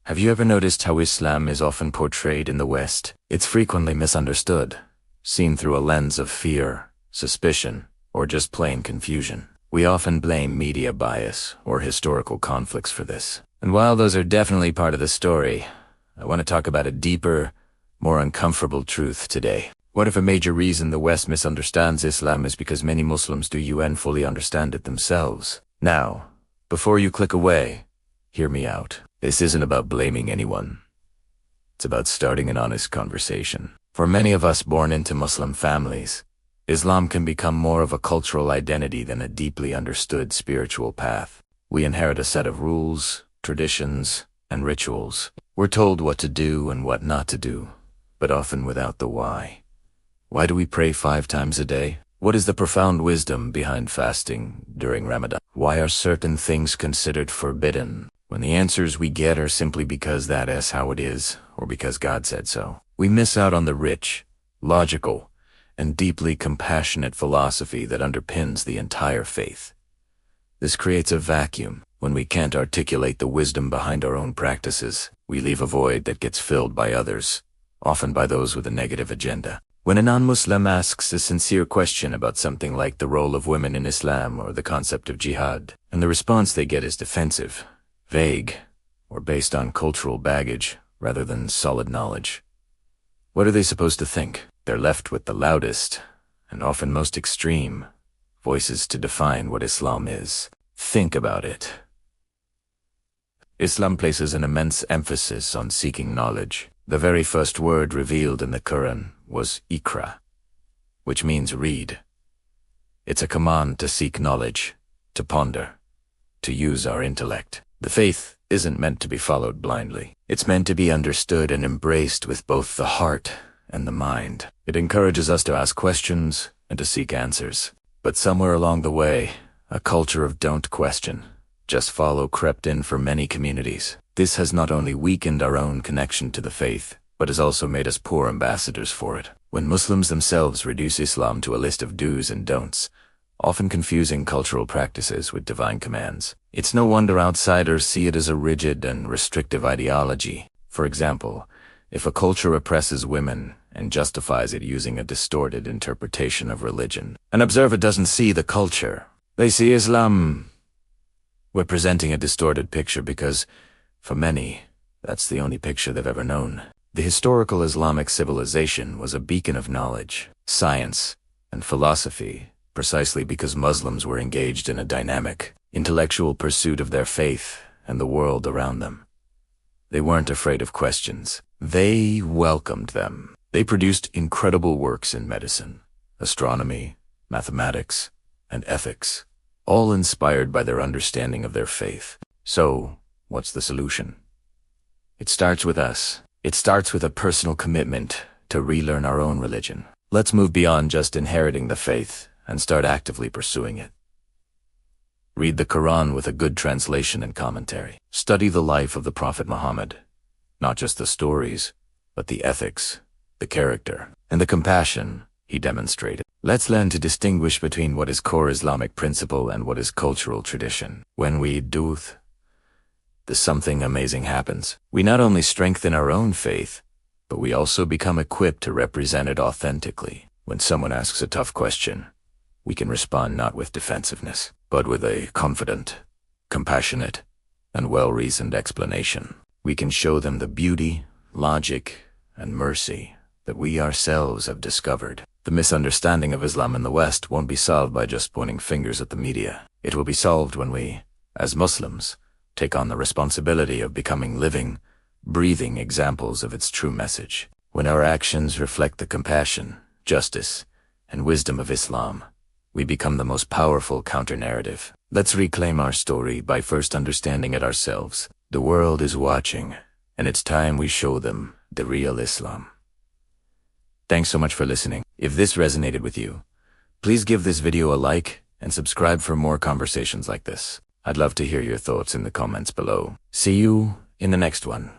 Have you ever noticed how Islam is often portrayed in the West? It's frequently misunderstood, seen through a lens of fear, suspicion, or just plain confusion. We often blame media bias or historical conflicts for this. And while those are definitely part of the story, I want to talk about a deeper, more uncomfortable truth today. What if a major reason the West misunderstands Islam is because many Muslims do fully understand it themselves? Now, before you click away, hear me out. This isn't about blaming anyone. It's about starting an honest conversation. For many of us born into Muslim families, Islam can become more of a cultural identity than a deeply understood spiritual path. We inherit a set of rules, traditions, and rituals. We're told what to do and what not to do, but often without the why. Why do we pray 5 times a day? What is the profound wisdom behind fasting during Ramadan? Why are certain things considered forbidden, when the answers we get are simply because that is how it is, or because God said so? We miss out on the rich, logical, and deeply compassionate philosophy that underpins the entire faith. This creates a vacuum. When we can't articulate the wisdom behind our own practices, we leave a void that gets filled by others, often by those with a negative agenda. When a non-Muslim asks a sincere question about something like the role of women in Islam or the concept of jihad, and the response they get is defensive, vague, or based on cultural baggage rather than solid knowledge, what are they supposed to think? They're left with the loudest, and often most extreme, voices to define what Islam is. Think about it. Islam places an immense emphasis on seeking knowledge. The very first word revealed in the Qur'an was Iqra, which means read. It's a command to seek knowledge, to ponder, to use our intellect. The faith isn't meant to be followed blindly. It's meant to be understood and embraced with both the heart and the mind. It encourages us to ask questions and to seek answers. But somewhere along the way, a culture of don't question, just follow crept in for many communities. This has not only weakened our own connection to the faith, but has also made us poor ambassadors for it. When Muslims themselves reduce Islam to a list of do's and don'ts, often confusing cultural practices with divine commands, it's no wonder outsiders see it as a rigid and restrictive ideology. For example, if a culture oppresses women and justifies it using a distorted interpretation of religion, an observer doesn't see the culture. They see Islam. We're presenting a distorted picture because, for many, that's the only picture they've ever known. The historical Islamic civilization was a beacon of knowledge, science, and philosophy, precisely because Muslims were engaged in a dynamic, intellectual pursuit of their faith and the world around them. They weren't afraid of questions. They welcomed them. They produced incredible works in medicine, astronomy, mathematics, and ethics, all inspired by their understanding of their faith. So, what's the solution? It starts with us. It starts with a personal commitment to relearn our own religion. Let's move beyond just inheriting the faith and start actively pursuing it. Read the Qur'an with a good translation and commentary. Study the life of the Prophet Muhammad, not just the stories, but the ethics, the character, and the compassion he demonstrated. Let's learn to distinguish between what is core Islamic principle and what is cultural tradition. When we do something amazing happens. We not only strengthen our own faith, but we also become equipped to represent it authentically. When someone asks a tough question, we can respond not with defensiveness, but with a confident, compassionate, and well-reasoned explanation. We can show them the beauty, logic, and mercy that we ourselves have discovered. The misunderstanding of Islam in the West won't be solved by just pointing fingers at the media. It will be solved when we, as Muslims, take on the responsibility of becoming living, breathing examples of its true message. When our actions reflect the compassion, justice, and wisdom of Islam, we become the most powerful counter-narrative. Let's reclaim our story by first understanding it ourselves. The world is watching, and it's time we show them the real Islam. Thanks so much for listening. If this resonated with you, please give this video a like and subscribe for more conversations like this. I'd love to hear your thoughts in the comments below. See you in the next one.